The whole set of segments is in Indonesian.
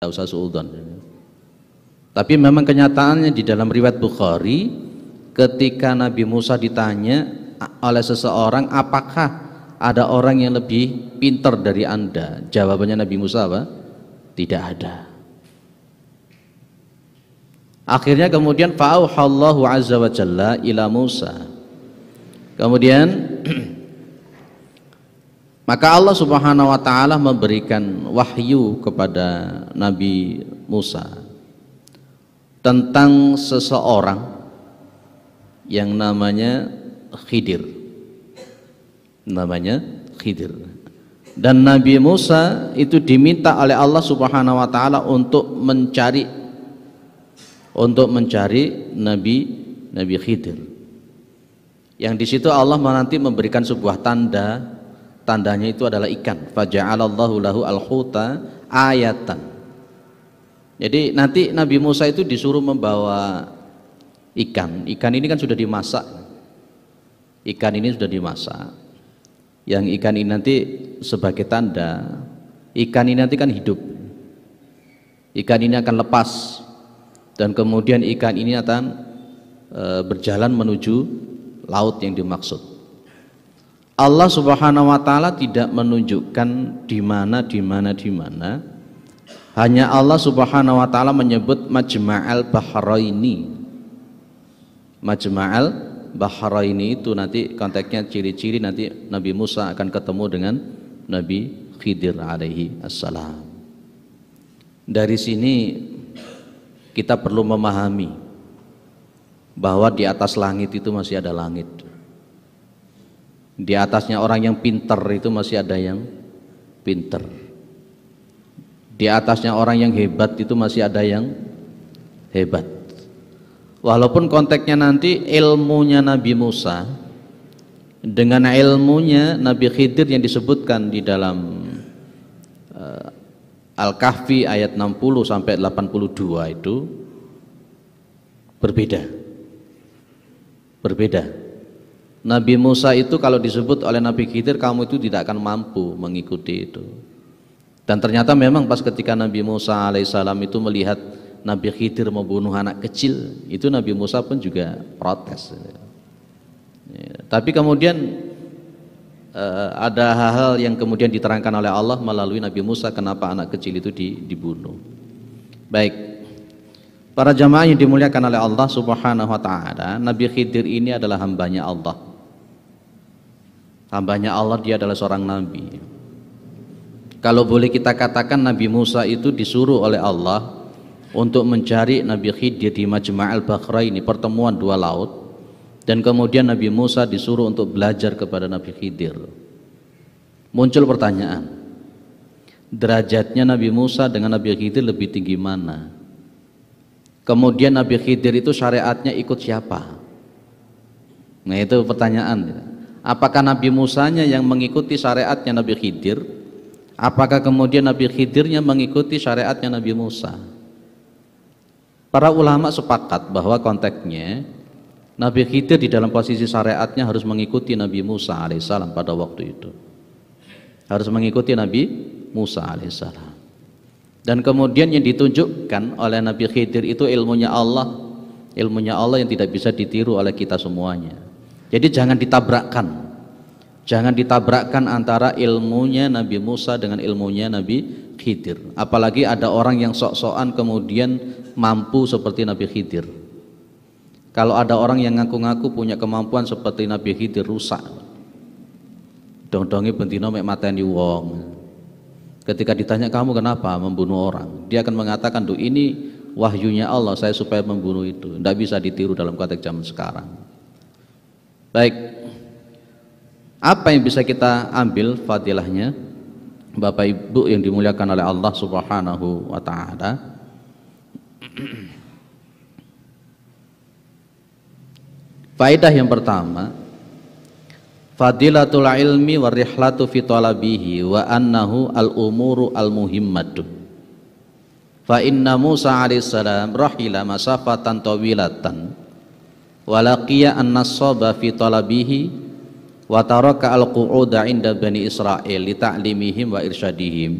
tidak usah suudzon. Tapi memang kenyataannya di dalam riwayat Bukhari, ketika Nabi Musa ditanya oleh seseorang, apakah ada orang yang lebih pintar dari Anda? Jawabannya Nabi Musa apa? Tidak ada. Akhirnya kemudian fa'auhallahu azza wa jalla ila Musa. Kemudian maka Allah Subhanahu wa taala memberikan wahyu kepada Nabi Musa tentang seseorang yang namanya Khidir. Namanya Khidir. Dan Nabi Musa itu diminta oleh Allah Subhanahu wa taala untuk mencari Nabi Khidir. Yang di situ Allah nanti memberikan sebuah tanda. Tandanya itu adalah ikan. Faja'alallahu lahu al-huta ayatan. Jadi nanti Nabi Musa itu disuruh membawa ikan. Ikan ini kan sudah dimasak. Ikan ini sudah dimasak. Yang ikan ini nanti sebagai tanda. Ikan ini nanti kan hidup. Ikan ini akan lepas. Dan kemudian ikan ini akan berjalan menuju laut yang dimaksud. Allah Subhanahu wa taala tidak menunjukkan di mana. Hanya Allah Subhanahu wa taala menyebut Majma'al Bahraini. Majma'al Bahraini itu nanti konteksnya ciri-ciri nanti Nabi Musa akan ketemu dengan Nabi Khidir alaihi assalam. Dari sini kita perlu memahami bahwa di atas langit itu masih ada langit. Di atasnya orang yang pintar itu masih ada yang pintar. Di atasnya orang yang hebat itu masih ada yang hebat. Walaupun konteksnya nanti ilmunya Nabi Musa dengan ilmunya Nabi Khidir yang disebutkan di dalam Al-Kahfi ayat 60 sampai 82 itu berbeda. Nabi Musa itu kalau disebut oleh Nabi Khidir, kamu itu tidak akan mampu mengikuti itu. Dan ternyata memang pas ketika Nabi Musa alaihissalam itu melihat Nabi Khidir membunuh anak kecil, itu Nabi Musa pun juga protes. Ya, tapi kemudian ada hal-hal yang kemudian diterangkan oleh Allah melalui Nabi Musa kenapa anak kecil itu dibunuh. Baik. Para jamaah yang dimuliakan oleh Allah Subhanahu wa taala, Nabi Khidir ini adalah hambanya Allah. Hambanya Allah, dia adalah seorang nabi. Kalau boleh kita katakan Nabi Musa itu disuruh oleh Allah untuk mencari Nabi Khidir di Majma'al Bahraini, pertemuan dua laut. Dan kemudian Nabi Musa disuruh untuk belajar kepada Nabi Khidir. Muncul pertanyaan, derajatnya Nabi Musa dengan Nabi Khidir lebih tinggi mana? Kemudian Nabi Khidir itu syariatnya ikut siapa? Nah itu pertanyaan. Apakah Nabi Musanya yang mengikuti syariatnya Nabi Khidir? Apakah kemudian Nabi Khidirnya mengikuti syariatnya Nabi Musa? Para ulama sepakat bahwa konteksnya Nabi Khidir di dalam posisi syariatnya harus mengikuti Nabi Musa alaihissalam pada waktu itu. Harus mengikuti Nabi Musa alaihissalam. Dan kemudian yang ditunjukkan oleh Nabi Khidir itu ilmunya Allah yang tidak bisa ditiru oleh kita semuanya. Jadi jangan ditabrakkan antara ilmunya Nabi Musa dengan ilmunya Nabi Khidir. Apalagi ada orang yang sok-sokan kemudian mampu seperti Nabi Khidir. Kalau ada orang yang ngaku-ngaku punya kemampuan seperti Nabi Khidir, rusak. Dong-dongi bentino mek mateni wong. Ketika ditanya kamu kenapa membunuh orang, dia akan mengatakan, "Duh, ini wahyunya Allah saya supaya membunuh itu." Tidak bisa ditiru dalam konteks zaman sekarang. Baik, apa yang bisa kita ambil fadilahnya Bapak Ibu yang dimuliakan oleh Allah Subhanahu wa taala? Faedah yang pertama, fadilatul ilmi wa rihlatu fi talabihi wa annahu al-umuru al-muhimmatu. Fa inna Musa alaihissalam rahila masafatan tawilatan wa laqiya an-nasaba fi talabihi wa taraka al-qu'uda inda bani Israil li ta'limihim wa irsyadihim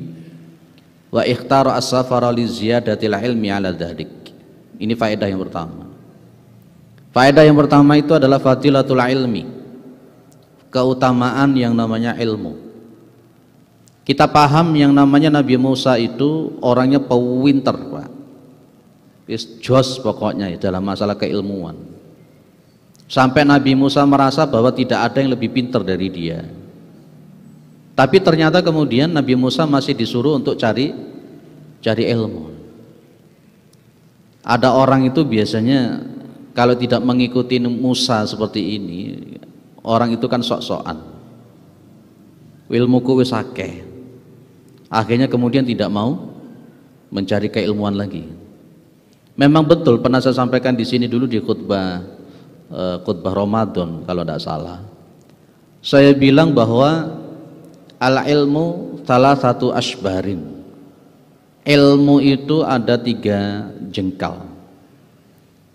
Wa ikhtara as-safara li ziyadatil ilmi ala dzalik. Ini faedah yang pertama. Faedah yang pertama itu adalah fadilatul ilmi, keutamaan yang namanya ilmu. Kita paham yang namanya Nabi Musa itu orangnya pinter, Pak. Jos pokoknya ya, dalam masalah keilmuan. Sampai Nabi Musa merasa bahwa tidak ada yang lebih pintar dari dia. Tapi ternyata kemudian Nabi Musa masih disuruh untuk cari ilmu. Ada orang itu biasanya kalau tidak mengikuti Musa seperti ini, orang itu kan sok-sokan. Ilmuku wis akeh. Akhirnya kemudian tidak mau mencari keilmuan lagi. Memang betul, pernah saya sampaikan di sini dulu di khutbah Ramadan kalau tidak salah. Saya bilang bahwa al-ilmu salah satu asbarin. Ilmu itu ada 3 jengkal.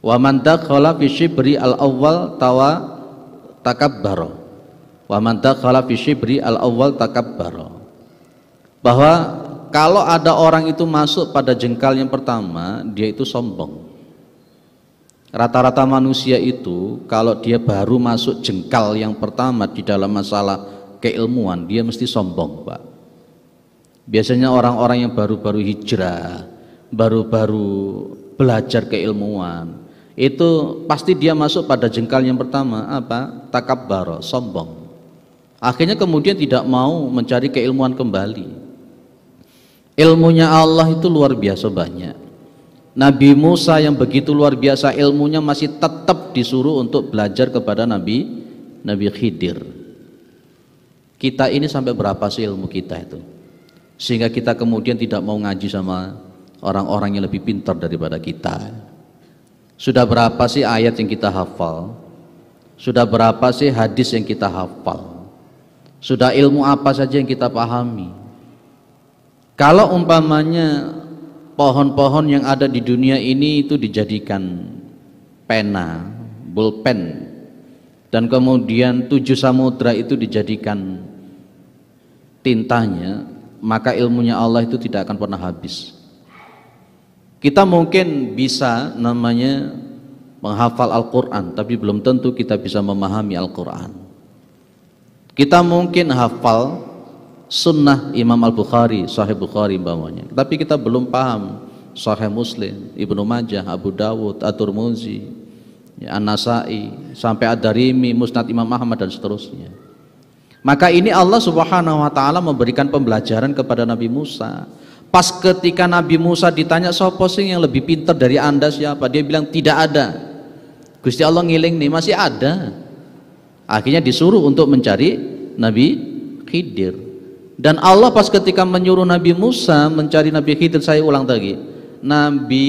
Wa man dakhala fi shibri al-awwal takabbara. Wa man dakhala fi shibri al-awwal takabbara. Bahwa kalau ada orang itu masuk pada jengkal yang pertama, dia itu sombong. Rata-rata manusia itu kalau dia baru masuk jengkal yang pertama di dalam masalah keilmuan, dia mesti sombong, Pak. Biasanya orang-orang yang baru-baru hijrah, baru-baru belajar keilmuan, itu pasti dia masuk pada jengkal yang pertama, apa? Takabbara, sombong. Akhirnya kemudian tidak mau mencari keilmuan kembali. Ilmunya Allah itu luar biasa banyak. Nabi Musa yang begitu luar biasa ilmunya masih tetap disuruh untuk belajar kepada Nabi Khidir. Kita ini sampai berapa sih ilmu kita itu? Sehingga kita kemudian tidak mau ngaji sama orang-orang yang lebih pintar daripada kita. Sudah berapa sih ayat yang kita hafal? Sudah berapa sih hadis yang kita hafal? Sudah ilmu apa saja yang kita pahami? Kalau umpamanya pohon-pohon yang ada di dunia ini itu dijadikan pena, pulpen, dan kemudian 7 samudra itu dijadikan tintanya, maka ilmunya Allah itu tidak akan pernah habis. Kita mungkin bisa namanya menghafal Al-Quran, tapi belum tentu kita bisa memahami Al-Quran. Kita mungkin hafal sunnah Imam Al-Bukhari, Sahih Bukhari umpamanya, tapi kita belum paham Sahih Muslim, Ibnu Majah, Abu Dawud, At-Tirmidzi, An-Nasa'i, sampai Ad-Darimi, Musnad Imam Ahmad dan seterusnya. Maka ini Allah Subhanahu wa taala memberikan pembelajaran kepada Nabi Musa. Pas ketika Nabi Musa ditanya, "Sopo sing yang lebih pintar dari Anda siapa?" Dia bilang, "Tidak ada." Gusti Allah ngiling nih, masih ada. Akhirnya disuruh untuk mencari Nabi Khidir. Dan Allah pas ketika menyuruh Nabi Musa mencari Nabi Khidir, saya ulang lagi, Nabi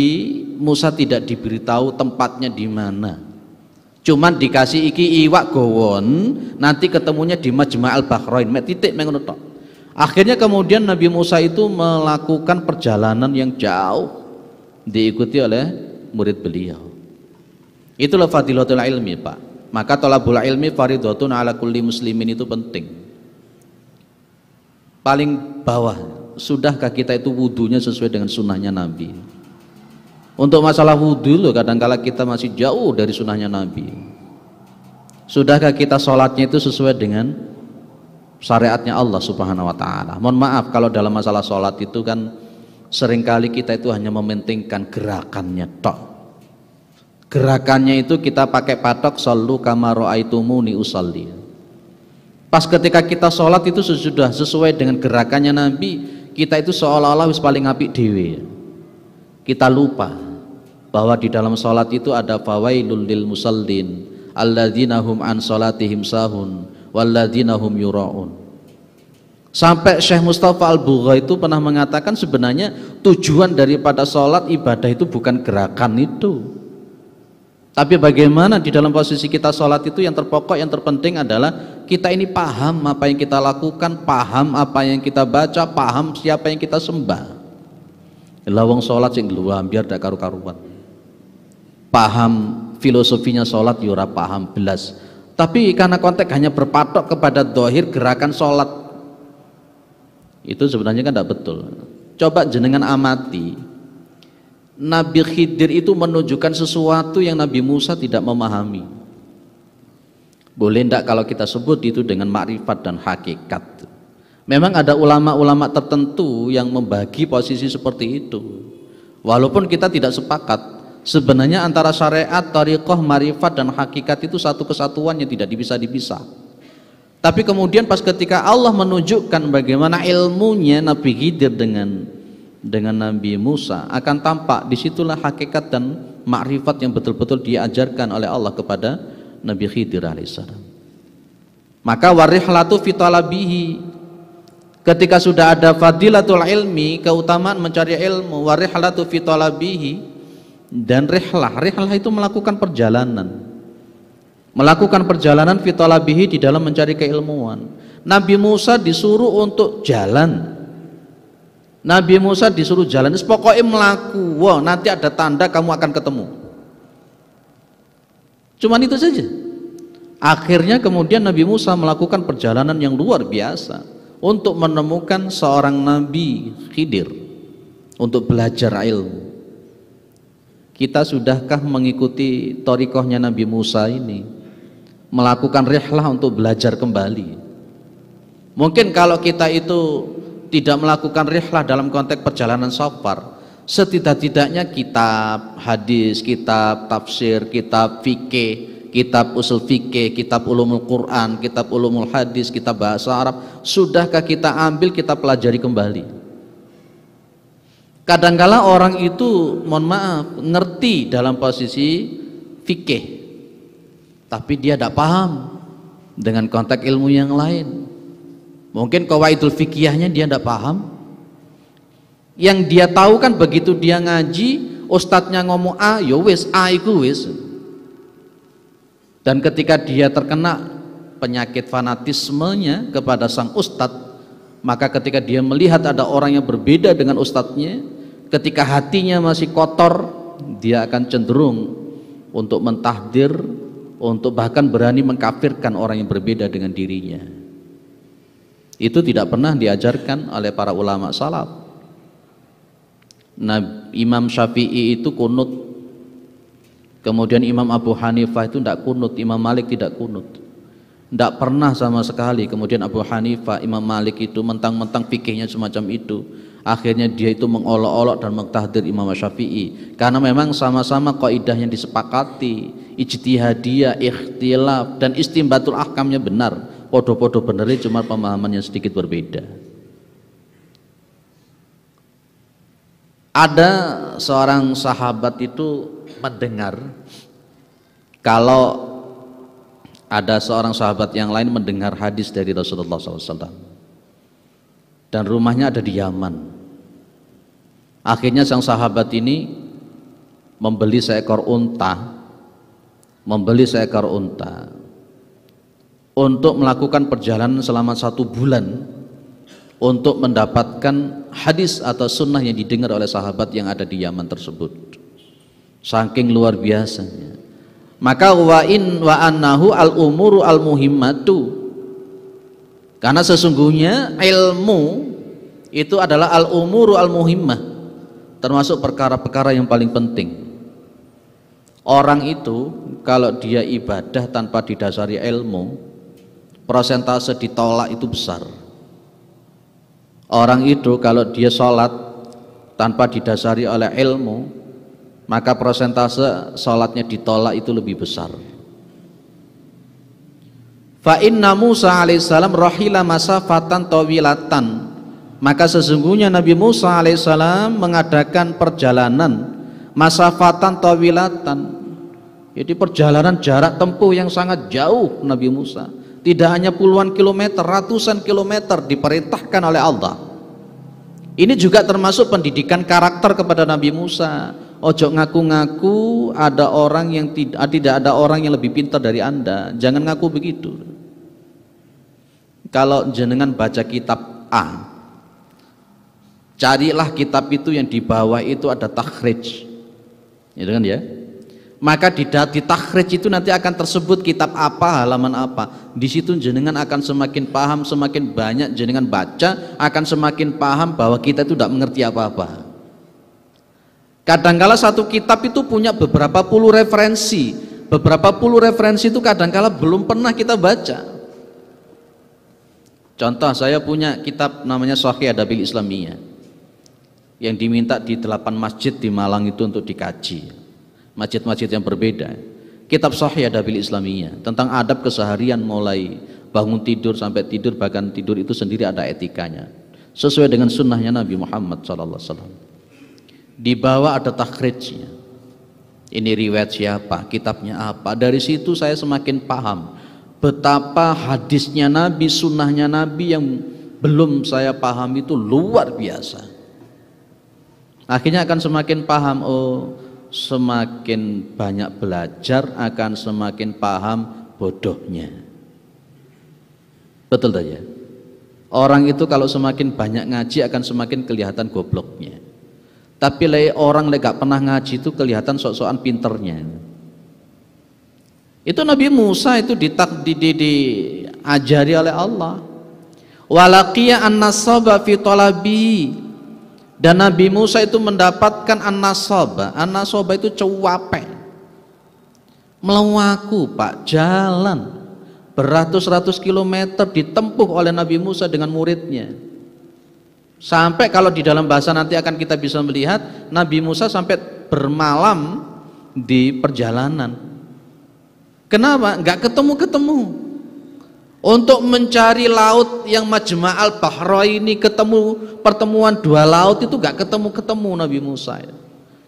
Musa tidak diberitahu tempatnya di mana. Cuman dikasih iki iwak gowon, nanti ketemunya di Majma'al Bahrain, titik mengono tok. Akhirnya kemudian Nabi Musa itu melakukan perjalanan yang jauh, diikuti oleh murid beliau. Itulah fadilatul ilmi, Pak. Maka thalabul ilmi fardhatun ala kulli muslimin, itu penting. Paling bawah, sudahkah kita itu wudunya sesuai dengan sunnahnya Nabi? Untuk masalah wudu loh, kadang-kala kita masih jauh dari sunnahnya Nabi. Sudahkah kita sholatnya itu sesuai dengan syariatnya Allah Subhanahu wa ta'ala? Mohon maaf kalau dalam masalah sholat itu kan seringkali kita itu hanya mementingkan gerakannya tok. Gerakannya itu kita pakai patok, shollu kama ra'aitumuni usolli. Pas ketika kita sholat itu sudah sesuai dengan gerakannya Nabi, kita itu seolah-olah wis paling apik dhewe. Kita lupa bahwa di dalam sholat itu ada fawailul lil musallin alladzina hum an sholatihim sahun walladzina hum yura'un. Sampai Syekh Mustafa Al-Bugha itu pernah mengatakan sebenarnya tujuan daripada sholat ibadah itu bukan gerakan itu, tapi bagaimana di dalam posisi kita sholat itu yang terpokok, yang terpenting adalah kita ini paham apa yang kita lakukan, paham apa yang kita baca, paham siapa yang kita sembah. Lawang sholat sing luar biar dak karu-karuan. Paham filosofinya sholat yura paham belas. Tapi karena konteks hanya berpatok kepada dohir gerakan sholat, itu sebenarnya kan tidak betul. Coba jenengan amati, Nabi Khidir itu menunjukkan sesuatu yang Nabi Musa tidak memahami. Boleh enggak kalau kita sebut itu dengan makrifat dan hakikat? Memang ada ulama-ulama tertentu yang membagi posisi seperti itu. Walaupun kita tidak sepakat, sebenarnya antara syariat, thariqah, marifat dan hakikat itu satu kesatuan yang tidak bisa dipisah. Tapi kemudian pas ketika Allah menunjukkan bagaimana ilmunya Nabi Khidir dengan Nabi Musa, akan tampak disitulah hakikat dan makrifat yang betul-betul diajarkan oleh Allah kepada Nabi Khidir alaihissalam. Maka warihlatu fi talabihi, ketika sudah ada fadilatul ilmi, keutamaan mencari ilmu, warihlatu fi talabihi, dan rihlah itu melakukan perjalanan fi talabihi, di dalam mencari keilmuan. Nabi Musa disuruh untuk jalan, Nabi Musa disuruh jalan, pokoknya melaku, wah nanti ada tanda kamu akan ketemu. Cuman itu saja. Akhirnya kemudian Nabi Musa melakukan perjalanan yang luar biasa untuk menemukan seorang Nabi Khidir untuk belajar ilmu. Kita sudahkah mengikuti thariqahnya Nabi Musa ini, melakukan rihlah untuk belajar kembali? Mungkin kalau kita itu tidak melakukan rihlah dalam konteks perjalanan safar, setidak-tidaknya kitab hadis, kitab tafsir, kitab fikih, kitab usul fikih, kitab ulumul Quran, kitab ulumul hadis, kitab bahasa Arab, sudahkah kita ambil, kita pelajari kembali? Kadangkala orang itu, mohon maaf, ngerti dalam posisi fikih, tapi dia tidak paham dengan konteks ilmu yang lain. Mungkin qawaidul fikihnya dia tidak paham. Yang dia tahu kan begitu dia ngaji, ustadznya ngomong A, ya wis, A iku wis. Dan ketika dia terkena penyakit fanatismenya kepada sang ustadz, maka ketika dia melihat ada orang yang berbeda dengan ustadznya, ketika hatinya masih kotor, dia akan cenderung untuk mentahdir, untuk bahkan berani mengkafirkan orang yang berbeda dengan dirinya. Itu tidak pernah diajarkan oleh para ulama salaf. Nah, Imam Syafi'i itu kunut, kemudian Imam Abu Hanifah itu tidak kunut, Imam Malik tidak kunut, tidak pernah sama sekali. Kemudian Abu Hanifah, Imam Malik itu mentang-mentang fikihnya semacam itu, akhirnya dia itu mengolok-olok dan mentahdir Imam Syafi'i, karena memang sama-sama kaidah yang disepakati, ijtihadiyah, ikhtilaf, dan istimbatul ahkamnya benar. Podo-podo benernya, cuma pemahamannya sedikit berbeda. Ada seorang sahabat itu mendengar, kalau ada seorang sahabat yang lain mendengar hadis dari Rasulullah SAW, dan rumahnya ada di Yaman. Akhirnya sang sahabat ini membeli seekor unta untuk melakukan perjalanan selama 1 bulan untuk mendapatkan hadis atau sunnah yang didengar oleh sahabat yang ada di Yaman tersebut. Saking luar biasanya. Maka wa annahu al umuru al muhimmatu, karena sesungguhnya ilmu itu adalah al umuru al muhimmah, termasuk perkara-perkara yang paling penting. Orang itu kalau dia ibadah tanpa didasari ilmu, persentase ditolak itu besar. Orang itu kalau dia sholat tanpa didasari oleh ilmu, maka persentase sholatnya ditolak itu lebih besar. Fa inna Musa alaihissalam rahila masafatan tawilatan, maka sesungguhnya Nabi Musa alaihissalam mengadakan perjalanan masafatan tawilatan, jadi perjalanan jarak tempuh yang sangat jauh. Nabi Musa tidak hanya puluhan kilometer, ratusan kilometer diperintahkan oleh Allah. Ini juga termasuk pendidikan karakter kepada Nabi Musa. Ojo ngaku-ngaku ada orang yang tidak ada orang yang lebih pintar dari Anda. Jangan ngaku begitu. Kalau jenengan baca kitab A, carilah kitab itu yang di bawah itu ada takhrij, gitu kan ya. Maka di takhrij itu nanti akan tersebut kitab apa, halaman apa. Di situ jenengan akan semakin paham, semakin banyak jenengan baca, akan semakin paham bahwa kita itu tidak mengerti apa-apa. Kadangkala satu kitab itu punya beberapa puluh referensi. Beberapa puluh referensi itu kadangkala belum pernah kita baca. Contoh, saya punya kitab namanya Shahih Adabil Islamiyah yang diminta di 8 masjid di Malang itu untuk dikaji. Masjid-masjid yang berbeda. Kitab Shahih Adabil Islamiyah tentang adab keseharian, mulai bangun tidur sampai tidur, bahkan tidur itu sendiri ada etikanya sesuai dengan sunnahnya Nabi Muhammad SAW. Di bawah ada takhrijnya, ini riwayat siapa, kitabnya apa. Dari situ saya semakin paham betapa hadisnya Nabi, sunnahnya Nabi yang belum saya paham itu luar biasa. Akhirnya akan semakin paham, oh semakin banyak belajar akan semakin paham bodohnya. Betul tak ya? Orang itu kalau semakin banyak ngaji akan semakin kelihatan gobloknya. Tapi orang gak pernah ngaji itu kelihatan sok-sokan pinternya. Itu Nabi Musa itu diajari oleh Allah. Walaqiya an-nasaba fi talabi. Dan Nabi Musa itu mendapatkan an-nasaba. An-nasaba itu cuape, melawaku pak, jalan beratus-ratus kilometer ditempuh oleh Nabi Musa dengan muridnya. Sampai kalau di dalam bahasa nanti akan kita bisa melihat Nabi Musa sampai bermalam di perjalanan. Kenapa? Nggak ketemu-ketemu. Untuk mencari laut yang Majma'al Bahraini, ketemu pertemuan dua laut itu gak ketemu-ketemu Nabi Musa.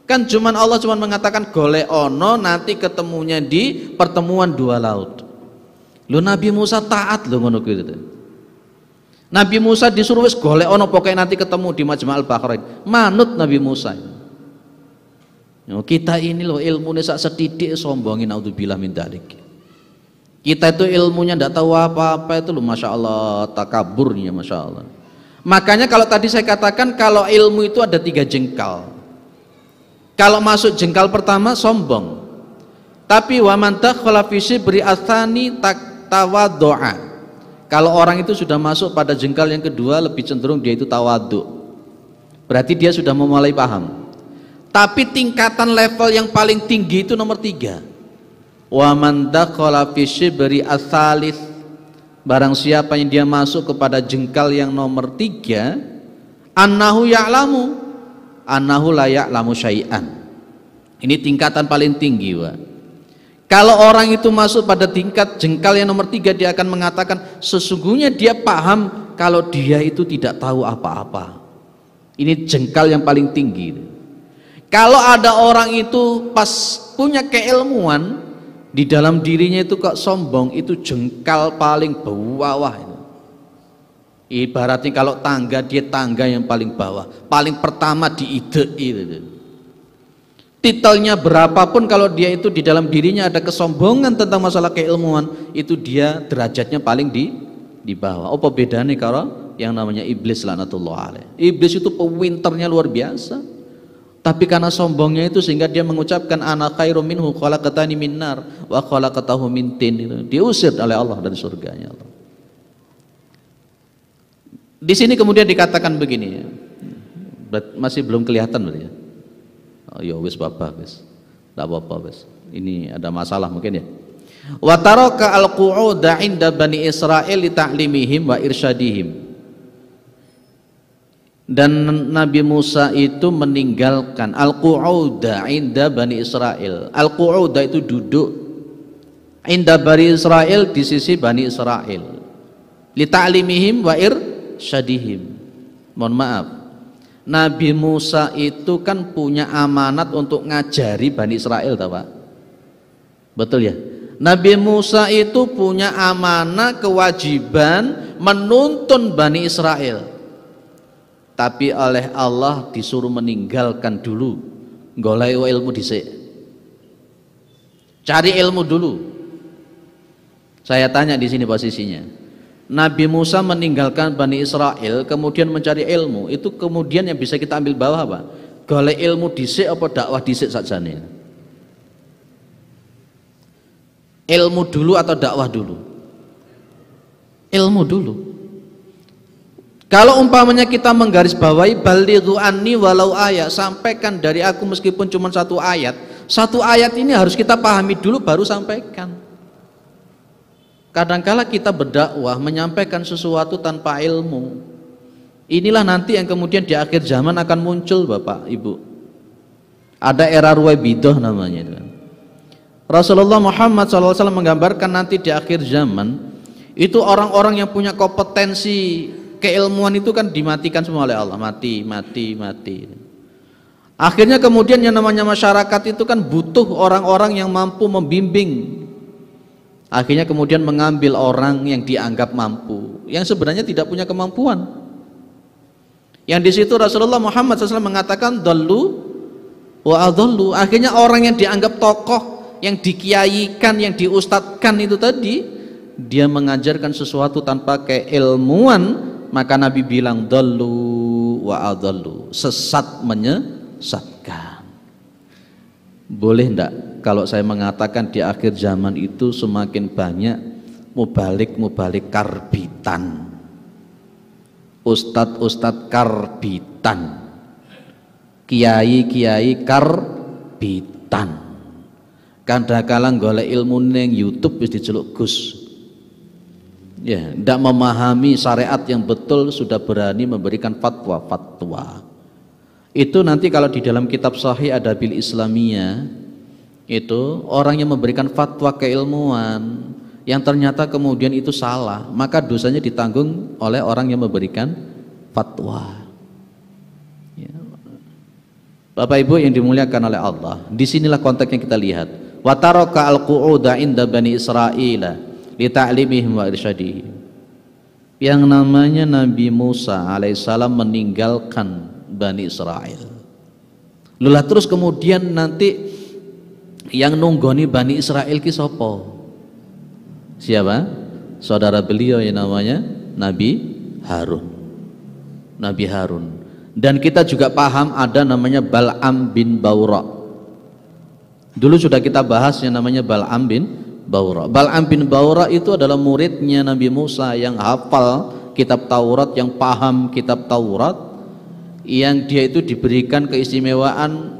Kan Allah cuman mengatakan golek ono, nanti ketemunya di pertemuan dua laut. Lu Nabi Musa taat lu ngono gitu. Nabi Musa disuruh wis golek ono, pokoknya nanti ketemu di Majma'al Bahrain. Manut Nabi Musa. Kita ini loh ilmunya sak setidik sombongin, naudzubillah min dzalik. Kita itu ilmunya tidak tahu apa-apa itu loh, Masya Allah, takaburnya Masya Allah. Makanya kalau tadi saya katakan kalau ilmu itu ada 3 jengkal. Kalau masuk jengkal pertama sombong. Tapi wa man dakhala fi shibri atsani tawaddu'a. Kalau orang itu sudah masuk pada jengkal yang kedua, lebih cenderung dia itu tawadhu. Berarti dia sudah memulai paham. Tapi tingkatan level yang paling tinggi itu nomor 3. Wa man dakhala fi shibri ats-tsalits, barang siapa yang dia masuk kepada jengkal yang nomor 3, annahu ya'lamu annahu la ya'lamu syai'an. Ini tingkatan paling tinggi, Pak. Kalau orang itu masuk pada tingkat jengkal yang nomor 3, dia akan mengatakan sesungguhnya dia paham kalau dia itu tidak tahu apa-apa. Ini jengkal yang paling tinggi. Kalau ada orang itu pas punya keilmuan, di dalam dirinya itu kok sombong, itu jengkal paling bawah. Ibaratnya kalau tangga, dia tangga yang paling bawah, paling pertama diidei. Titelnya berapapun, kalau dia itu di dalam dirinya ada kesombongan tentang masalah keilmuan, itu dia derajatnya paling di bawah. Apa bedanya kalau yang namanya iblis laknatullah alaih? Iblis itu pewinternya luar biasa. Tapi karena sombongnya itu sehingga dia mengucapkan ana khairum minhu khalaqatani min nar wa khalaqatahu min tin. Diusir oleh Allah dari surganya Allah. Di sini kemudian dikatakan begini, masih belum kelihatan berarti ya. Oh ya wis bapak wis. Enggak apa-apa wis. Ini ada masalah mungkin ya. Wa taraka al-qu'uda 'inda bani Israil li ta'limihim wa irsyadihim. Dan Nabi Musa itu meninggalkan al-qu'uda inda Bani Israel. Al-qu'uda itu duduk inda Bani Israel, di sisi Bani Israel. Li ta'limihim wa irsyadihim. Mohon maaf, Nabi Musa itu kan punya amanat untuk ngajari Bani Israel, tahu Pak? Betul ya? Nabi Musa itu punya amanah, kewajiban menuntun Bani Israel. Tapi oleh Allah disuruh meninggalkan dulu, golek ilmu dhisik. Cari ilmu dulu. Saya tanya di sini posisinya. Nabi Musa meninggalkan Bani Israel kemudian mencari ilmu, itu kemudian yang bisa kita ambil bawah apa? Golek ilmu dhisik apa dakwah dhisik sajane? Ilmu dulu atau dakwah dulu? Ilmu dulu. Kalau umpamanya kita menggarisbawahi balighu anni walau ayat, sampaikan dari aku meskipun cuma satu ayat. Satu ayat ini harus kita pahami dulu baru sampaikan. Kadangkala kita berdakwah menyampaikan sesuatu tanpa ilmu. Inilah nanti yang kemudian di akhir zaman akan muncul, Bapak Ibu. Ada era Ruwaibidah namanya. Rasulullah Muhammad SAW menggambarkan nanti di akhir zaman itu orang-orang yang punya kompetensi keilmuan itu kan dimatikan semua oleh Allah, mati. Akhirnya kemudian yang namanya masyarakat itu kan butuh orang-orang yang mampu membimbing. Akhirnya kemudian mengambil orang yang dianggap mampu, yang sebenarnya tidak punya kemampuan. Yang di situ Rasulullah Muhammad SAW mengatakan dallu wa adallu. Akhirnya orang yang dianggap tokoh, yang dikiaikan, yang diustadkan itu tadi, dia mengajarkan sesuatu tanpa keilmuan. Maka Nabi bilang dallu wa adallu, sesat menyesatkan. Boleh enggak kalau saya mengatakan di akhir zaman itu semakin banyak mubalik karbitan, ustadz karbitan, kiai karbitan. Kadang-kala golek ilmu ning YouTube wis diceluk Gus. Ya, tidak memahami syariat yang betul sudah berani memberikan fatwa. Itu nanti kalau di dalam kitab Sahih Adabil Islamiyah itu orang yang memberikan fatwa keilmuan yang ternyata kemudian itu salah, maka dosanya ditanggung oleh orang yang memberikan fatwa. Ya. Bapak Ibu yang dimuliakan oleh Allah, disinilah konteks yang kita lihat. Wa taraka al-qu'uda inda Bani Israila li ta'limihim wa irsyadihim. Yang namanya Nabi Musa alaihissalam meninggalkan Bani Israel. Lulah terus kemudian nanti yang nunggoni Bani Israel ki sapa? Siapa? Saudara beliau yang namanya Nabi Harun. Nabi Harun. Dan kita juga paham ada namanya Bal'am bin Baura. Dulu sudah kita bahas yang namanya Bal'am bin Baura. Bal'am bin Baura itu adalah muridnya Nabi Musa yang hafal kitab Taurat, yang paham kitab Taurat, yang dia itu diberikan keistimewaan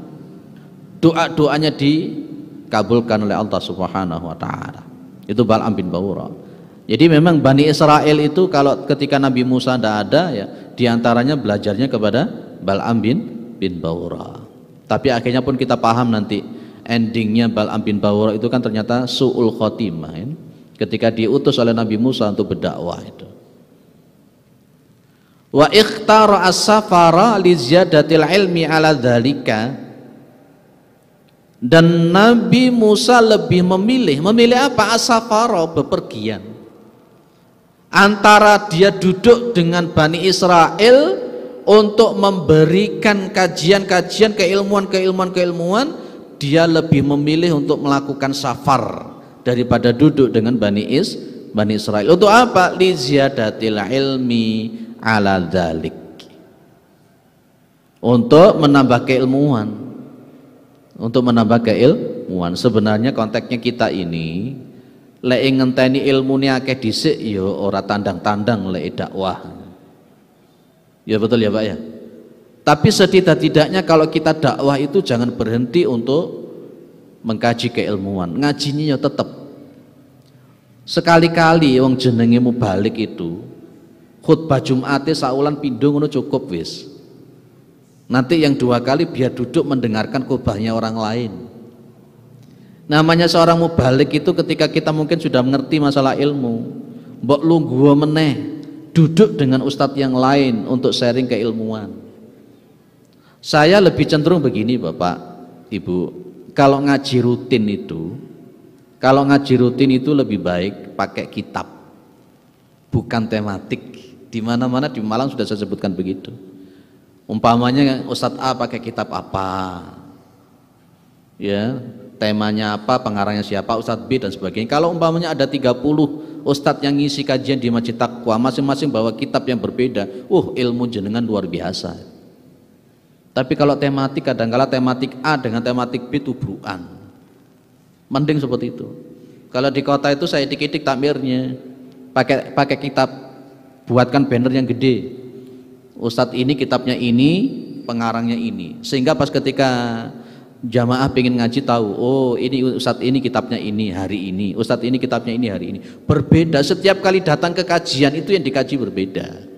doa-doanya dikabulkan oleh Allah Subhanahu wa taala. Itu Bal'am bin Baura. Jadi memang Bani Israel itu kalau ketika Nabi Musa tidak ada ya, diantaranya belajarnya kepada Bal'am bin Baura. Tapi akhirnya pun kita paham nanti endingnya Bal'am bin Baura itu kan ternyata su'ul khotimah ya, ketika diutus oleh Nabi Musa untuk berdakwah itu. Wa ikhtara as-safara li ziyadatil ilmi ala dzalika. Dan Nabi Musa lebih memilih apa? As-safara, bepergian. Antara dia duduk dengan Bani Israel untuk memberikan kajian-kajian keilmuan, dia lebih memilih untuk melakukan safar daripada duduk dengan Bani Israel. Untuk apa? Li ziyadatil ilmi ala dzalik. Untuk menambah keilmuan. Sebenarnya konteksnya kita ini lek ngenteni ilmune akeh dhisik ya ora tandang-tandang lek dakwah. Ya betul ya Pak ya. Tapi setidak-tidaknya kalau kita dakwah itu jangan berhenti untuk mengkaji keilmuan. Ngajinya ya tetap. Sekali-kali wong jenenge mubalik itu khutbah Jumate saulan pindho ngono cukup wis. Nanti yang 2 kali biar duduk mendengarkan khutbahnya orang lain. Namanya seorang mubalik itu ketika kita mungkin sudah mengerti masalah ilmu, mbok lungguh meneh duduk dengan ustadz yang lain untuk sharing keilmuan. Saya lebih cenderung begini Bapak Ibu, kalau ngaji rutin itu lebih baik pakai kitab, bukan tematik. Di mana-mana di Malang sudah saya sebutkan begitu. Umpamanya Ustadz A pakai kitab apa, ya temanya apa, pengarangnya siapa, Ustadz B dan sebagainya. Kalau umpamanya ada 30 Ustadz yang ngisi kajian di Masjid Taqwa, masing-masing bawa kitab yang berbeda, ilmu jenengan luar biasa. Tapi kalau tematik, kadang-kala tematik A dengan tematik B tubrukan, mending seperti itu. Kalau di kota itu saya dik-dik takmirnya, pakai kitab, buatkan banner yang gede. Ustadz ini kitabnya ini, pengarangnya ini. Sehingga pas ketika jamaah pengen ngaji tahu, oh ini ustadz ini kitabnya ini hari ini, ustadz ini kitabnya ini hari ini. Berbeda, setiap kali datang ke kajian itu yang dikaji berbeda,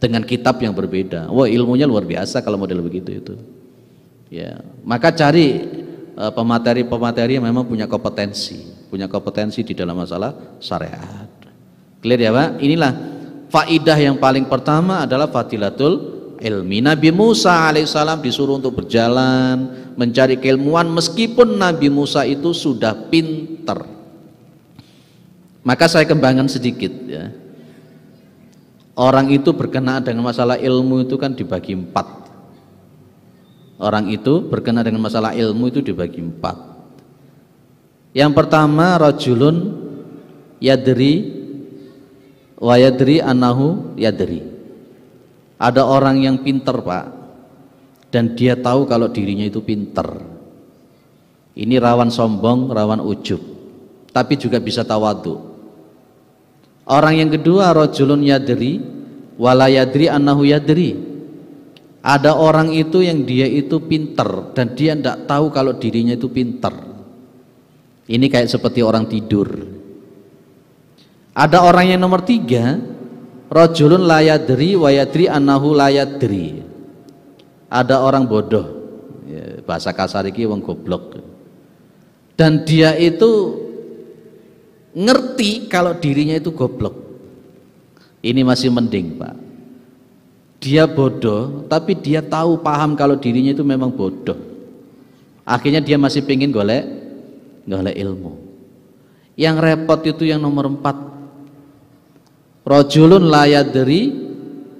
dengan kitab yang berbeda. Wah, ilmunya luar biasa kalau model begitu itu. Ya, maka cari pemateri-pemateri yang memang punya kompetensi di dalam masalah syariat. Clear ya Pak? Inilah faidah yang paling pertama adalah fadilatul ilmi. Nabi Musa alaihissalam disuruh untuk berjalan mencari keilmuan meskipun Nabi Musa itu sudah pinter. Maka saya kembangkan sedikit ya. Orang itu berkenaan dengan masalah ilmu itu kan dibagi 4. Orang itu berkenaan dengan masalah ilmu itu dibagi 4. Yang pertama, rajulun yadri wa yadri annahu yadri. Ada orang yang pinter Pak, dan dia tahu kalau dirinya itu pinter. Ini rawan sombong, rawan ujub, tapi juga bisa tawadhu. Orang yang kedua, rajulun yadri wala yadri annahu yadri. Ada orang itu yang dia itu pinter dan dia tidak tahu kalau dirinya itu pinter. Ini kayak seperti orang tidur. Ada orang yang nomor 3, rajulun la yadri wa yadri annahu la yadri. Ada orang bodoh, ya, bahasa kasar iki wong goblok. Dan dia itu ngerti kalau dirinya itu goblok. Ini masih mending Pak. Dia bodoh, tapi dia tahu paham kalau dirinya itu memang bodoh. Akhirnya dia masih pengen golek ilmu. Yang repot itu yang nomor 4. Rajulun la yadri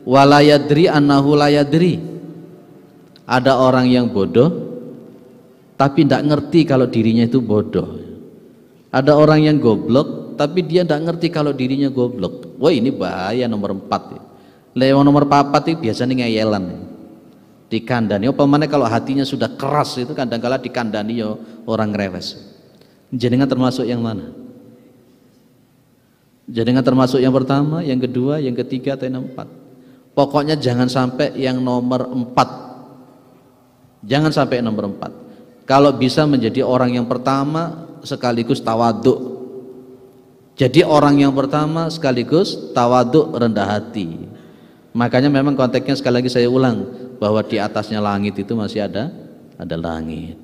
wa la yadri annahu la yadri. Ada orang yang bodoh tapi tidak ngerti kalau dirinya itu bodoh. Ada orang yang goblok tapi dia tidak ngerti kalau dirinya goblok. Wah, ini bahaya nomor 4 ya. Lewat nomor 4 itu biasanya ngeyelan, dikandani. Umpamanya kalau hatinya sudah keras itu kadang-kala dikandani yo orang rewes. Jenengan termasuk yang mana? Jenengan termasuk yang pertama, yang kedua, yang ketiga, atau yang 4? Pokoknya jangan sampai yang nomor 4. Jangan sampai nomor 4. Kalau bisa menjadi orang yang pertama sekaligus tawaduk. Jadi orang yang pertama sekaligus tawaduk, rendah hati. Makanya memang konteksnya sekali lagi saya ulang bahwa di atasnya langit itu masih ada langit.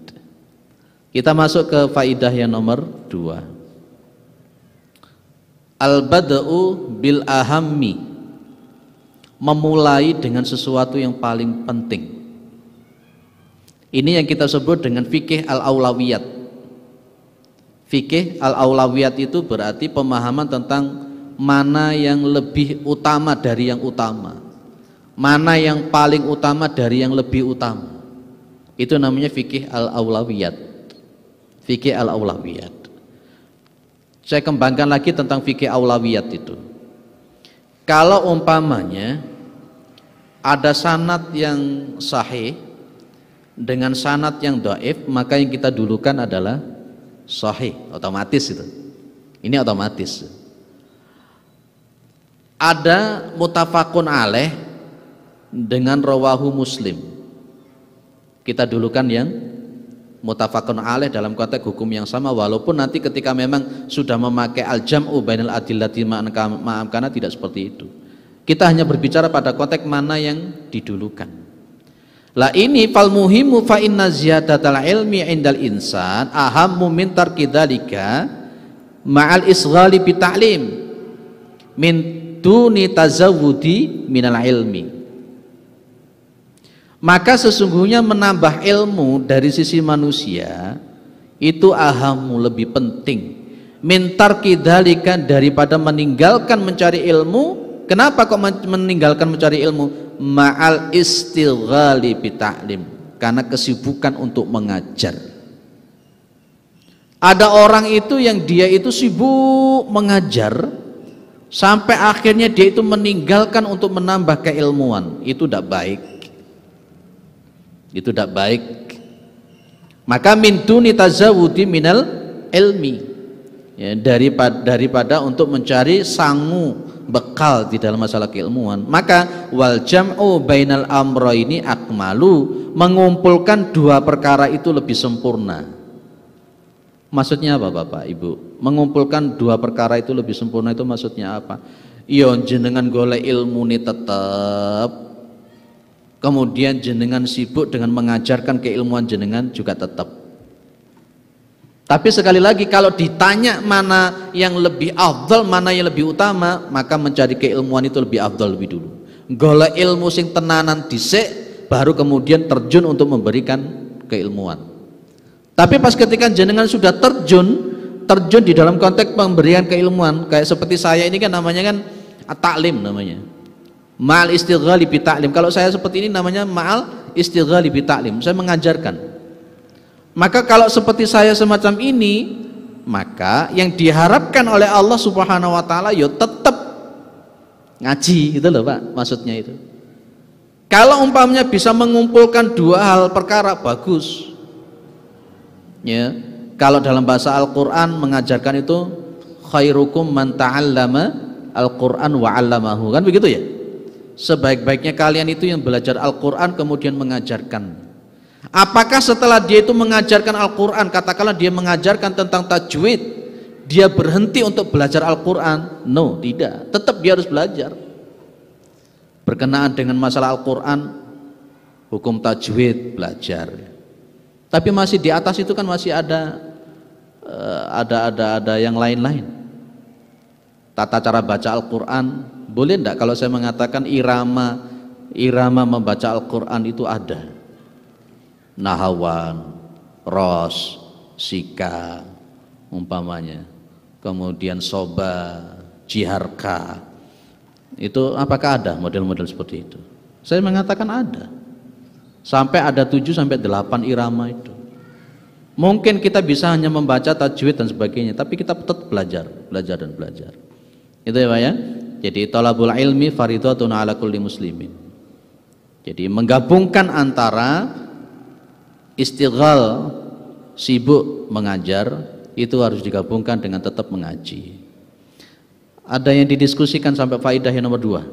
Kita masuk ke faidah yang nomor 2. Al-bada'u bil ahammi. Memulai dengan sesuatu yang paling penting. Ini yang kita sebut dengan fikih al-aulawiyat. Fikih al-aulawiyat itu berarti pemahaman tentang mana yang lebih utama dari yang utama, mana yang paling utama dari yang lebih utama. Itu namanya fikih al-aulawiyat. Fikih al-aulawiyat. Saya kembangkan lagi tentang fikih aulawiyat itu. Kalau umpamanya ada sanad yang sahih dengan sanad yang dhaif, maka yang kita dulukan adalah sahih, otomatis itu. Ini otomatis. Ada mutafakun alaih dengan rawahu Muslim, kita dulukan yang mutafakun alaih dalam konteks hukum yang sama, walaupun nanti ketika memang sudah memakai al-jam'u bainal adillati ma'amkana tidak seperti itu. Kita hanya berbicara pada konteks mana yang didulukan. Lah ini fal muhimu fa inna ziyadatal ilmi indal insan ahammu min tarki dzalika ma'al isghali bi ta'lim min duni tazawudi minal ilmi. Maka sesungguhnya menambah ilmu dari sisi manusia itu ahamu, lebih penting, mintar kidalika, daripada meninggalkan mencari ilmu. Kenapa kok meninggalkan mencari ilmu? Ma'al istighali bita'lim, karena kesibukan untuk mengajar. Ada orang itu yang dia itu sibuk mengajar sampai akhirnya dia itu meninggalkan untuk menambah keilmuan. Itu tidak baik. Itu tidak baik. Maka min duni tazawudi minal ilmi, ya, daripada untuk mencari sangu bekal di dalam masalah keilmuan. Maka wal jam'u bainal amrayni akmalu, mengumpulkan dua perkara itu lebih sempurna. Maksudnya apa Bapak Ibu? Mengumpulkan dua perkara itu lebih sempurna itu maksudnya apa? Iya, jenengan golek ilmu ini tetap, kemudian jenengan sibuk dengan mengajarkan keilmuan jenengan juga tetap. Tapi sekali lagi kalau ditanya mana yang lebih afdal, mana yang lebih utama, maka mencari keilmuan itu lebih afdal lebih dulu. Golek ilmu sing tenanan dhisik, baru kemudian terjun untuk memberikan keilmuan. Tapi pas ketika jenengan sudah terjun di dalam konteks pemberian keilmuan, kayak seperti saya ini kan namanya kan taklim namanya. Ma'al istighali bi ta'lim. Kalau saya seperti ini namanya ma'al istighali bi ta'lim. Saya mengajarkan. Maka kalau seperti saya semacam ini, maka yang diharapkan oleh Allah Subhanahu wa taala ya tetap ngaji, gitu loh Pak, maksudnya itu. Kalau umpamanya bisa mengumpulkan dua hal perkara, bagus. Ya, kalau dalam bahasa Al-Qur'an mengajarkan itu khairukum man ta'allama Al-Qur'an wa 'allamahu, kan begitu ya? Sebaik-baiknya kalian itu yang belajar Al-Qur'an kemudian mengajarkan. Apakah setelah dia itu mengajarkan Al-Quran, katakanlah dia mengajarkan tentang tajwid, dia berhenti untuk belajar Al-Quran? No, tidak, tetap dia harus belajar berkenaan dengan masalah Al-Quran, hukum tajwid, belajar. Tapi masih di atas itu kan masih ada yang lain-lain. Tata cara baca Al-Quran, boleh enggak kalau saya mengatakan irama membaca Al-Quran itu ada? Nahawan, ros, sika umpamanya, kemudian soba, jiharka, itu apakah ada model-model seperti itu? Saya mengatakan ada, sampai ada 7 sampai 8 irama itu. Mungkin kita bisa hanya membaca tajwid dan sebagainya, tapi kita tetap belajar dan belajar. Itu ya Pak ya. Jadi thalabul ilmi fardhatun ala kulli muslimin. Jadi menggabungkan antara istighal, sibuk mengajar, itu harus digabungkan dengan tetap mengaji. Ada yang didiskusikan sampai faidah yang nomor 2.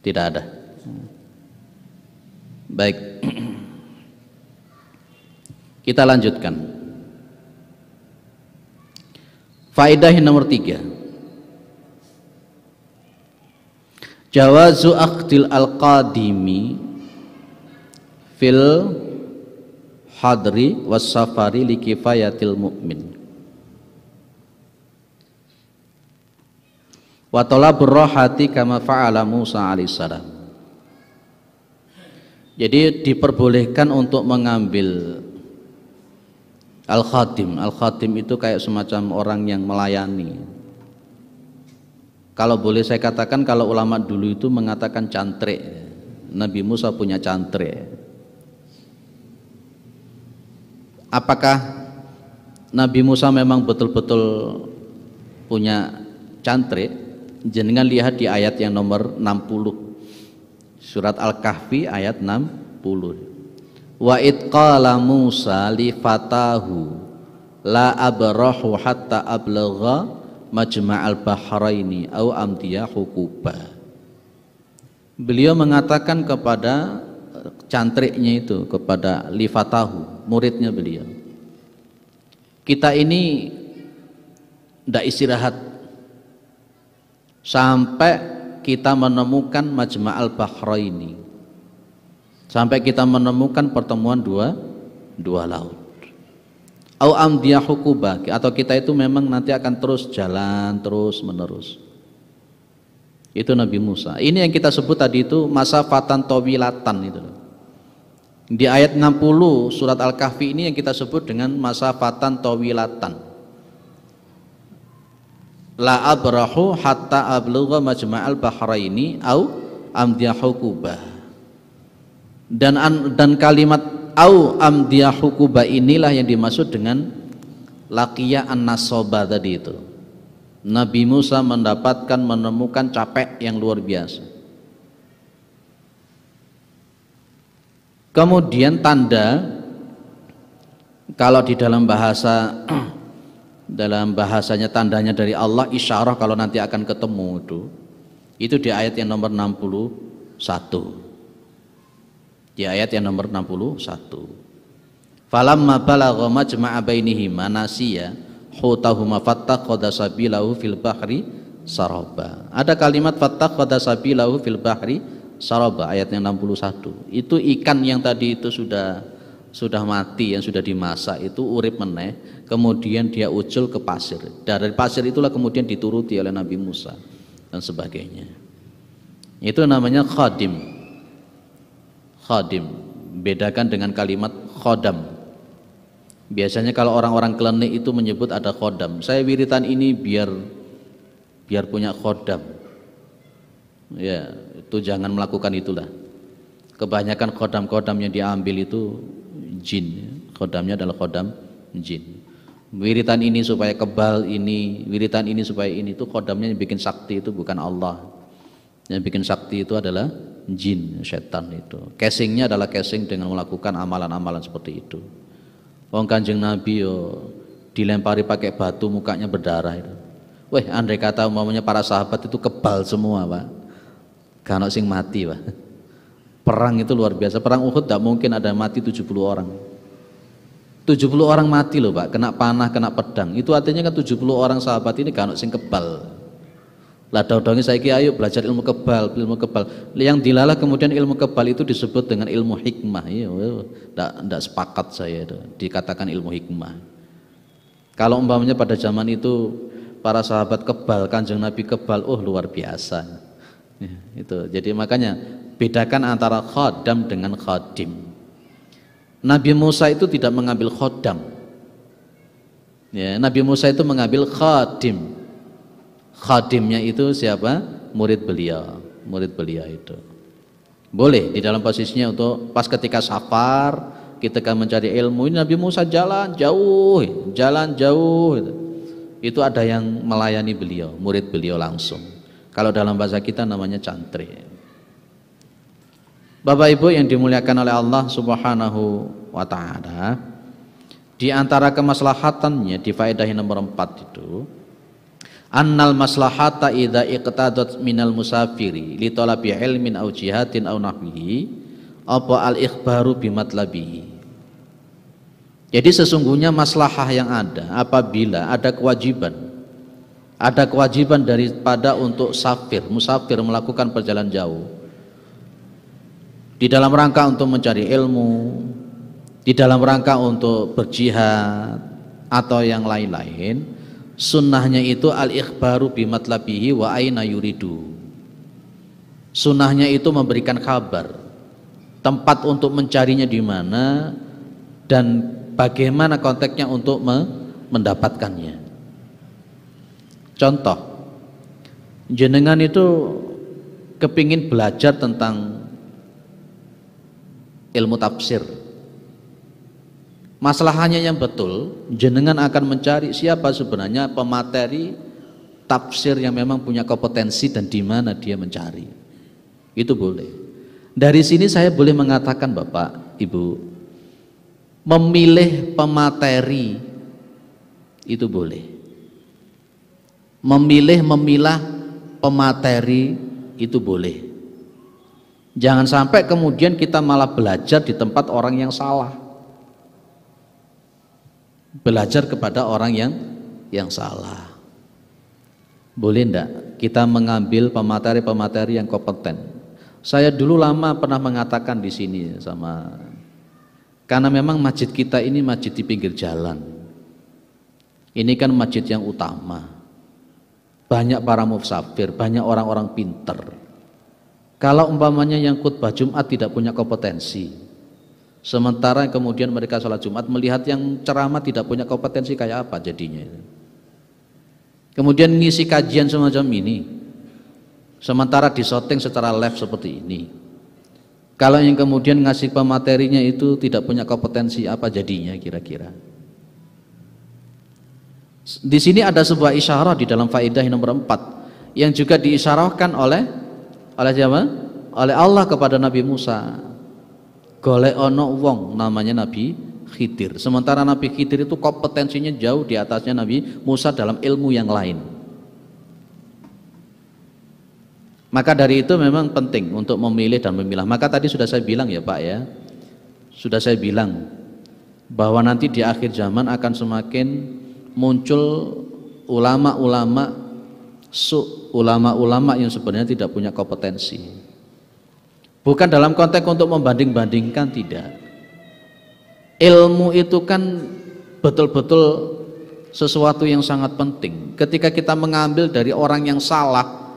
Tidak ada. Baik, kita lanjutkan. Faedah yang nomor 3, jawazu aqdil al-qadimi fil hadri was safari li kifayatil mu'min wa talabur rahati kama fa'ala Musa alaihissalam. Jadi diperbolehkan untuk mengambil al-khadim. Al-khadim itu kayak semacam orang yang melayani. Kalau boleh saya katakan, kalau ulama dulu itu mengatakan cantrik. Nabi Musa punya cantrik. Apakah Nabi Musa memang betul-betul punya cantrik? Jenengan lihat di ayat yang nomor 60. Surat Al-Kahfi ayat 60. Wa id qala Musa li fatahu la abrahu hatta ablagha majma'al bahraini au amdiya hukuba. Beliau mengatakan kepada cantriknya itu, kepada li fatahu, muridnya beliau, kita ini tidak istirahat sampai kita menemukan majma'al bahraini, sampai kita menemukan pertemuan dua laut. Au amdiya hukuba, atau kita itu memang nanti akan terus jalan terus menerus. Itu Nabi Musa. Ini yang kita sebut tadi itu masafatan tawilatan itu. Di ayat 60 surat Al-Kahfi ini yang kita sebut dengan masafatan tawilatan. La abrahu hatta ablugha majma'al bahraini au amdiya hukuba. Dan kalimat au amdiya hukuba inilah yang dimaksud dengan laqiya an-nasoba tadi itu. Nabi Musa menemukan capek yang luar biasa. Kemudian tanda, kalau di dalam bahasanya tandanya dari Allah, isyarah kalau nanti akan ketemu itu di ayat yang nomor 61. Di ayat yang nomor 61. Falamma balagha majma'a bainihima nasiya hutahuma fattakhadha sabilahu fil bahri saraba. Ada kalimat fattakhadha sabilahu fil bahri saraba, ayat yang 61. Itu ikan yang tadi itu sudah mati, yang sudah dimasak itu urip meneh, kemudian dia ucul ke pasir. Dari pasir itulah kemudian dituruti oleh Nabi Musa dan sebagainya. Itu namanya khadim. Khadim, bedakan dengan kalimat khodam. Biasanya kalau orang-orang klenik itu menyebut ada khodam. Saya wiritan ini biar punya khodam. Ya, itu jangan melakukan itulah. Kebanyakan khodam-khodam yang diambil itu jin. Khodamnya adalah khodam jin. Wiritan ini supaya kebal ini, wiritan ini supaya ini, itu khodamnya yang bikin sakti itu bukan Allah. Yang bikin sakti itu adalah jin, setan itu. Casingnya adalah casing dengan melakukan amalan-amalan seperti itu. Wong Kanjeng Nabi dilempari pakai batu mukanya berdarah itu. Weh, andai kata umpamanya para sahabat itu kebal semua, Pak. Kan sing mati, Pak. Perang itu luar biasa. Perang Uhud tidak mungkin ada mati 70 orang. 70 orang mati loh, Pak, kena panah, kena pedang. Itu artinya kan 70 orang sahabat ini kan sing kebal. Lah daudongi saiki ayo belajar ilmu kebal. Yang dilalah kemudian ilmu kebal itu disebut dengan ilmu hikmah. Iya, enggak sepakat saya itu dikatakan ilmu hikmah. Kalau umpamanya pada zaman itu para sahabat kebal, Kanjeng Nabi kebal, luar biasa. Ya, itu. Jadi makanya bedakan antara khodam dengan khadim. Nabi Musa itu tidak mengambil khodam. Ya, Nabi Musa itu mengambil khadim. Khadimnya itu siapa? Murid beliau itu. Boleh di dalam posisinya untuk pas ketika safar, ketika mencari ilmu, ini Nabi Musa jalan jauh gitu. Itu ada yang melayani beliau, murid beliau langsung. Kalau dalam bahasa kita namanya cantri. Bapak Ibu yang dimuliakan oleh Allah Subhanahu wa taala, di antara kemaslahatannya di faedah nomor 4 itu, annal maslahata idza iqtadat minal musafiri li talabi ilmin aw jihadin aw nahwihi apa al ikhbaru bimatlabihi. Jadi sesungguhnya maslahah yang ada apabila ada kewajiban daripada untuk musafir melakukan perjalanan jauh di dalam rangka untuk mencari ilmu, di dalam rangka untuk berjihad atau yang lain-lain. Sunnahnya itu al-ikhbaru bimatlabihi wa aina yuridu. Sunnahnya itu memberikan kabar tempat untuk mencarinya di mana dan bagaimana konteksnya untuk mendapatkannya. Contoh, jenengan itu kepingin belajar tentang ilmu tafsir. Masalahnya yang betul, jenengan akan mencari siapa sebenarnya pemateri tafsir yang memang punya kompetensi dan di mana dia mencari. Itu boleh. Dari sini saya boleh mengatakan Bapak, Ibu, memilih pemateri itu boleh. Memilah pemateri itu boleh. Jangan sampai kemudian kita malah belajar di tempat orang yang salah. Belajar kepada orang yang salah. Boleh enggak kita mengambil pemateri yang kompeten? Saya dulu lama pernah mengatakan di sini karena memang masjid kita ini masjid di pinggir jalan. Ini kan masjid yang utama. Banyak para musafir, banyak orang-orang pinter. Kalau umpamanya yang khutbah Jumat tidak punya kompetensi, sementara kemudian mereka sholat Jumat melihat yang ceramah tidak punya kompetensi, kayak apa jadinya? Kemudian ngisi kajian semacam ini, sementara disorting secara live seperti ini. Kalau yang kemudian ngasih pematerinya itu tidak punya kompetensi, apa jadinya kira-kira? Di sini ada sebuah isyarah di dalam faedah yang nomor 4 yang juga diisyarahkan oleh siapa? Oleh Allah kepada Nabi Musa. Golek ono wong namanya Nabi Khidir. Sementara Nabi Khidir itu kompetensinya jauh di atasnya Nabi Musa dalam ilmu yang lain. Maka dari itu memang penting untuk memilih dan memilah. Maka tadi sudah saya bilang ya Pak ya, sudah saya bilang bahwa nanti di akhir zaman akan semakin muncul ulama-ulama ulama-ulama yang sebenarnya tidak punya kompetensi. Bukan dalam konteks untuk membanding-bandingkan, tidak. Ilmu itu kan betul-betul sesuatu yang sangat penting. Ketika kita mengambil dari orang yang salah,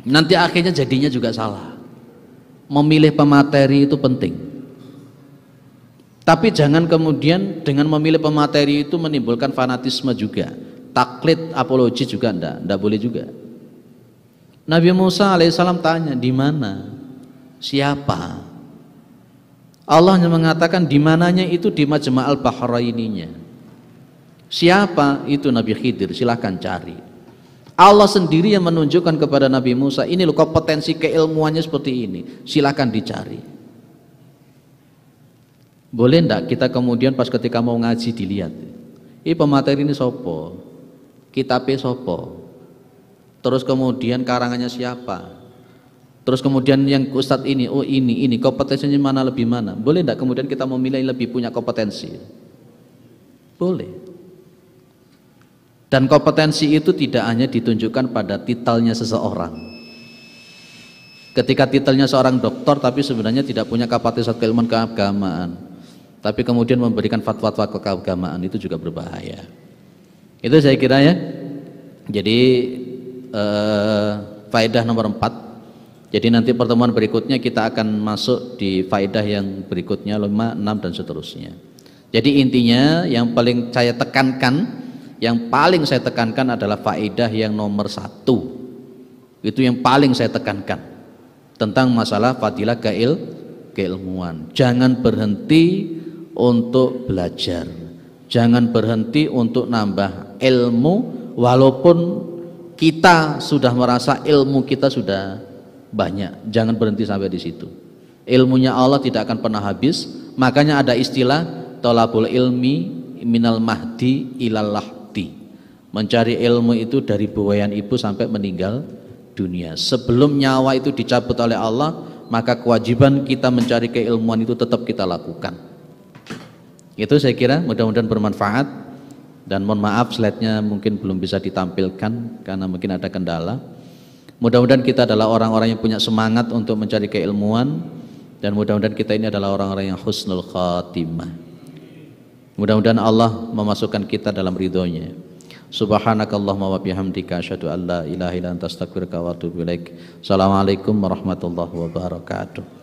nanti akhirnya jadinya juga salah. Memilih pemateri itu penting. Tapi jangan kemudian dengan memilih pemateri itu menimbulkan fanatisme juga. Taklid, apologi juga enggak boleh juga. Nabi Musa alaihissalam tanya, di mana? Siapa? Allah hanya mengatakan di mananya itu di Majma'al Bahraininya. Siapa itu? Nabi Khidir, silahkan cari. Allah sendiri yang menunjukkan kepada Nabi Musa, ini loh kompetensi keilmuannya seperti ini, silahkan dicari. Boleh enggak kita kemudian pas ketika mau ngaji dilihat, ini pemateri ini sopo, kitabnya sopo, terus kemudian karangannya siapa, terus kemudian yang ustadz ini, oh ini kompetensinya mana lebih mana. Boleh enggak kemudian kita memilih lebih punya kompetensi? Boleh. Dan kompetensi itu tidak hanya ditunjukkan pada titelnya seseorang. Ketika titelnya seorang doktor tapi sebenarnya tidak punya kapasitas keilmuan keagamaan, tapi kemudian memberikan fatwa-fatwa keagamaan, itu juga berbahaya. Itu saya kira ya. Jadi faedah nomor 4. Jadi nanti pertemuan berikutnya kita akan masuk di faedah yang berikutnya 5, 6 dan seterusnya. Jadi intinya yang paling saya tekankan adalah faedah yang nomor 1. Itu yang paling saya tekankan tentang masalah fadilah keilmuan. Jangan berhenti untuk belajar, jangan berhenti untuk nambah ilmu walaupun kita sudah merasa ilmu kita sudah banyak. Jangan berhenti sampai di situ. Ilmunya Allah tidak akan pernah habis. Makanya ada istilah thalabul ilmi minal mahdi ilal lahdi. Mencari ilmu itu dari buayan ibu sampai meninggal dunia. Sebelum nyawa itu dicabut oleh Allah, maka kewajiban kita mencari keilmuan itu tetap kita lakukan. Itu saya kira mudah-mudahan bermanfaat. Dan mohon maaf slide-nya mungkin belum bisa ditampilkan karena mungkin ada kendala. Mudah-mudahan kita adalah orang-orang yang punya semangat untuk mencari keilmuan, dan mudah-mudahan kita ini adalah orang-orang yang husnul khatimah. Mudah-mudahan Allah memasukkan kita dalam ridhonya. Subhanakallahumma wa bihamdika asyhadu an la ilaha illa anta astaghfiruka wa atubu ilaik. Assalamualaikum warahmatullahi wabarakatuh.